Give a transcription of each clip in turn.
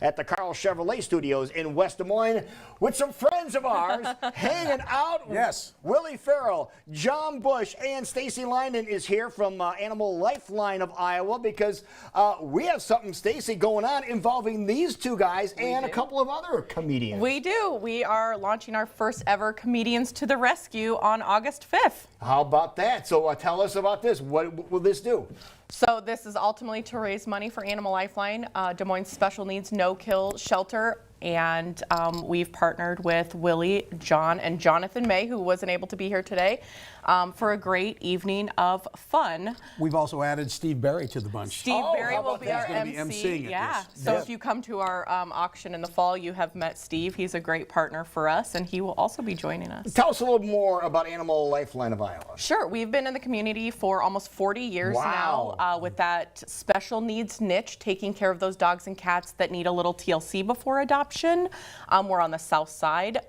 At the Carl Chevrolet Studios in West Des Moines with some friends of ours hanging out. Yes. Willie Farrell, John Bush, and Stacy Lynden is here from Animal Lifeline of Iowa because we have something, Stacy, going on involving these two guys and a couple of other comedians. We do. We are launching our first ever Comedians to the Rescue on August 5th. How about that? So tell us about this. What will this do? So this is ultimately to raise money for Animal Lifeline, Des Moines Special Needs No-Kill Shelter. And we've partnered with Willie, John, and Jonathan May, who wasn't able to be here today, for a great evening of fun. We've also added Steve Berry to the bunch. Steve Berry will be our MC. MC. Yeah. So if you come to our auction in the fall, you have met Steve. He's a great partner for us, and he will also be joining us. Tell us a little more about Animal Lifeline of Iowa. Sure. We've been in the community for almost 40 years now with that special needs niche, taking care of those dogs and cats that need a little TLC before adoption. We're on the south side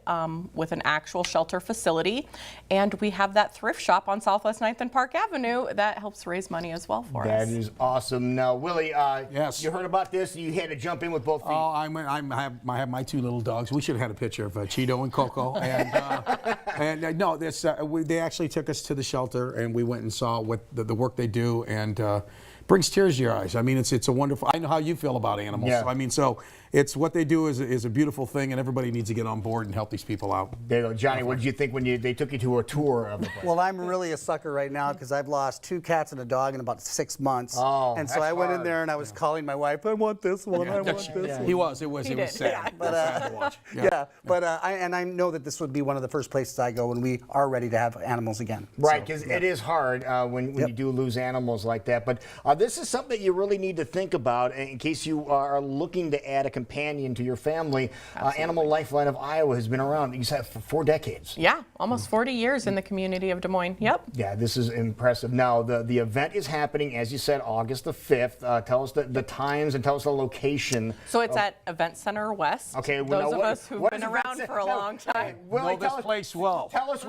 with an actual shelter facility, and we have that thrift shop on Southwest 9th and Park Avenue that helps raise money as well for us. That is awesome. Now, Willie, yes. You heard about this. You had to jump in with both feet. Oh, I have my two little dogs. We should have had a picture of Cheeto and Coco. And no, they actually took us to the shelter, and we went and saw what the work they do, and brings tears to your eyes. I mean, it's a wonderful. I know how you feel about animals. Yeah. I mean, so it's what they do is a beautiful thing, and everybody needs to get on board and help these people out. There you go, Johnny. What did you think when they took you to a tour of the place? Well, I'm really a sucker right now because I've lost 2 cats and a dog in about 6 months. Oh, and so I went in there and I was calling my wife. I want this one. I want this one. It was sad. Yeah. But, sad to watch. I know that this would be one of the first places I go when we are ready to have animals again. Right, because it is hard when you do lose animals like that. But this is something that you really need to think about in case you are looking to add a companion to your family. Animal Lifeline of Iowa has been around, you said, for 4 decades. Yeah, almost 40 years in the community of Des Moines. Yep. Yeah, this is impressive. Now, the event is happening, as you said, August the 5th. Tell us the times and tell us the location. So it's at Event Center West. Okay, those of us who've been around for a long time. Willie, Know this place well. Tell us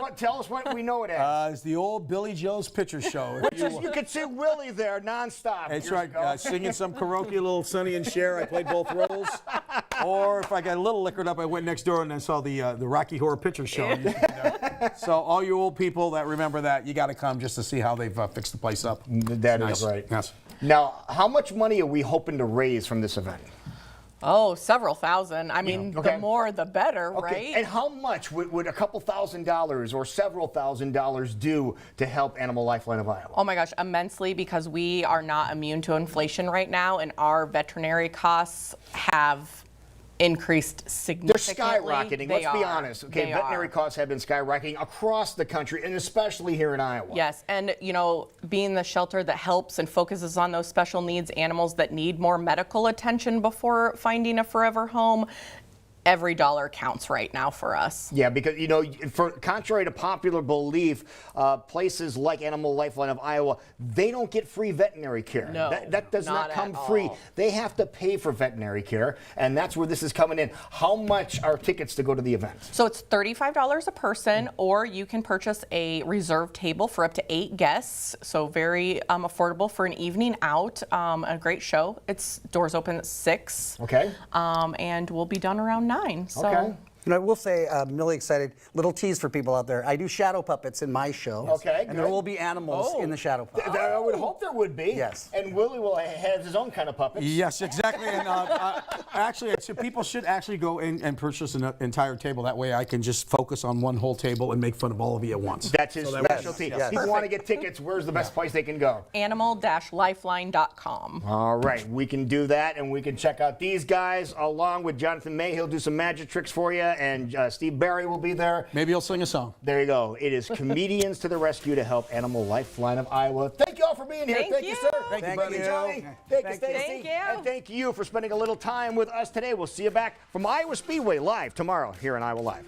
what we know it as. It's the old Billy Joe's Picture Show. You could see Willie there nonstop. That's right. Singing some karaoke, a little Sonny and Cher. I played both roles. Or if I got a little liquored up, I went next door and I saw the Rocky Horror Picture Show. So all you old people that remember that, you got to come just to see how they've fixed the place up. That is right. Yes. Now, how much money are we hoping to raise from this event? Oh, several thousand. I mean, the more the better, right? And how much would a couple $1,000s or several $1,000s do to help Animal Lifeline of Iowa? Oh my gosh, immensely, because we are not immune to inflation right now, and our veterinary costs have increased significantly. They're skyrocketing. Let's be honest. Okay, veterinary costs have been skyrocketing across the country, and especially here in Iowa. Yes, and you know, being the shelter that helps and focuses on those special needs animals that need more medical attention before finding a forever home, every dollar counts right now for us. Yeah, because, you know, contrary to popular belief, places like Animal Lifeline of Iowa, they don't get free veterinary care. No, that does not come free. All. They have to pay for veterinary care, and that's where this is coming in. How much are tickets to go to the event? So it's $35 a person, or you can purchase a reserved table for up to 8 guests. So very affordable for an evening out. A great show. It's doors open at 6. Okay. And we'll be done around 9. So. Okay. You know, I will say, I'm really excited. Little tease for people out there. I do shadow puppets in my show. Okay, and there will be animals in the shadow puppets. I would hope there would be. Yes. And Willie will have his own kind of puppets. Yes, exactly. And actually, people should actually go and purchase an entire table. That way I can just focus on one whole table and make fun of all of you at once. That's his specialty. Yes. People want to get tickets. Where's the best place they can go? Animal-lifeline.com. All right, we can do that, and we can check out these guys along with Jonathan May. He'll do some magic tricks for you, and Steve Berry will be there. Maybe he'll sing a song. There you go. It is Comedians to the Rescue to help Animal Lifeline of Iowa. Thank you all for being here. Thank you, you. sir. Thank you, buddy. Johnny. Thank you, Stacy. Thank you. And thank you for spending a little time with us today. We'll see you back from Iowa Speedway live tomorrow here on Iowa Live.